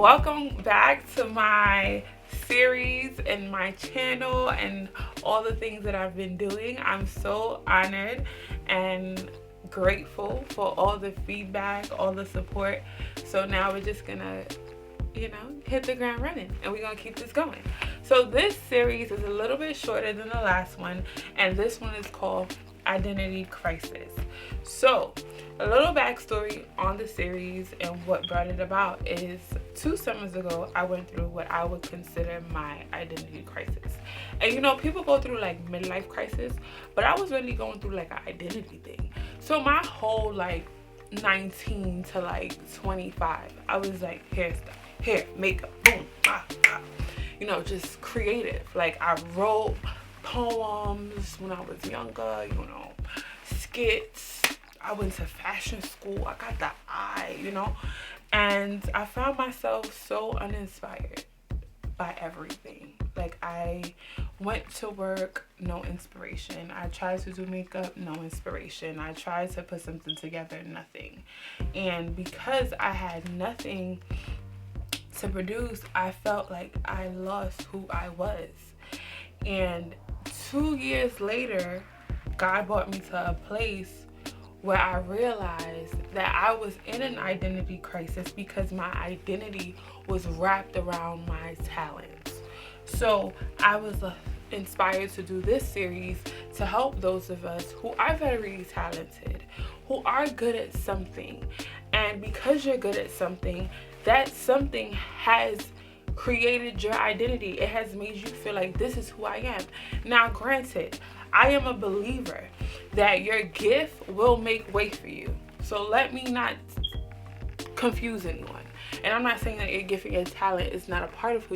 Welcome back to my series and my channel and all the things that I've been doing. I'm so honored and grateful for all the feedback, all the support. So now we're just gonna, hit the ground running, and we're gonna keep this going. So this series is a little bit shorter than the last one, and this one is called Identity Crisis. So a little backstory on the series and what brought it about is 2 summers ago I went through what I would consider my identity crisis. And people go through like midlife crisis, but I was really going through like an identity thing. So my whole 19 to 25, I was like hair, makeup, boom, just creative. Like I wrote poems when I was younger, skits. I went to fashion school. I got the eye, and I found myself so uninspired by everything. Like I went to work, no inspiration. I tried to do makeup, no inspiration. I tried to put something together, nothing. And because I had nothing to produce, I felt like I lost who I was. And 2 years later, God brought me to a place where I realized that I was in an identity crisis because my identity was wrapped around my talents. So I was inspired to do this series to help those of us who are very talented, who are good at something. And because you're good at something, that something has created your identity. It has made you feel like this is who I am. Now, granted, I am a believer that your gift will make way for you. So let me not confuse anyone. And I'm not saying that your gift and your talent is not a part of who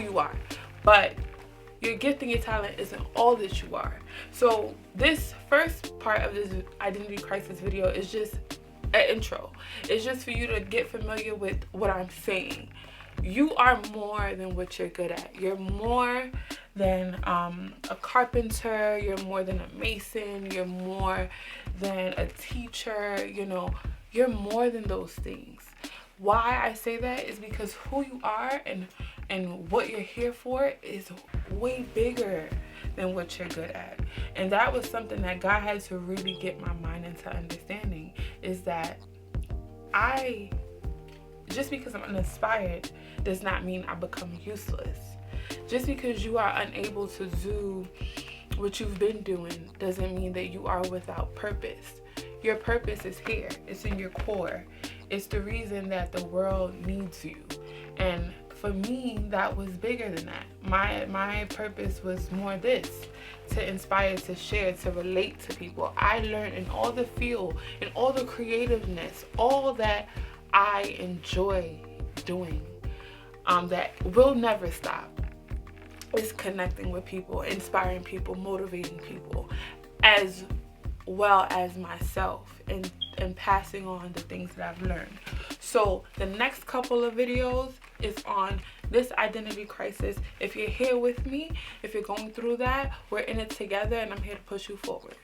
you are. But your gift and your talent isn't all that you are. So this first part of this identity crisis video is just an intro. It's just for you to get familiar with what I'm saying. You are more than what you're good at. You're more than a carpenter. You're more than a mason. You're more than a teacher. You're more than those things. Why I say that is because who you are and what you're here for is way bigger than what you're good at. And that was something that God had to really get my mind into understanding, is that just because I'm uninspired does not mean I become useless. Just because you are unable to do what you've been doing doesn't mean that you are without purpose. Your purpose is here. It's in your core. It's the reason that the world needs you. And for me, that was bigger than that. My purpose was more this: to inspire, to share, to relate to people. I learned in all the feel, in all the creativeness, all that I enjoy doing, that will never stop, is connecting with people, inspiring people, motivating people, as well as myself, and passing on the things that I've learned. So the next couple of videos is on this identity crisis. If you're here with me, if you're going through that, we're in it together, and I'm here to push you forward.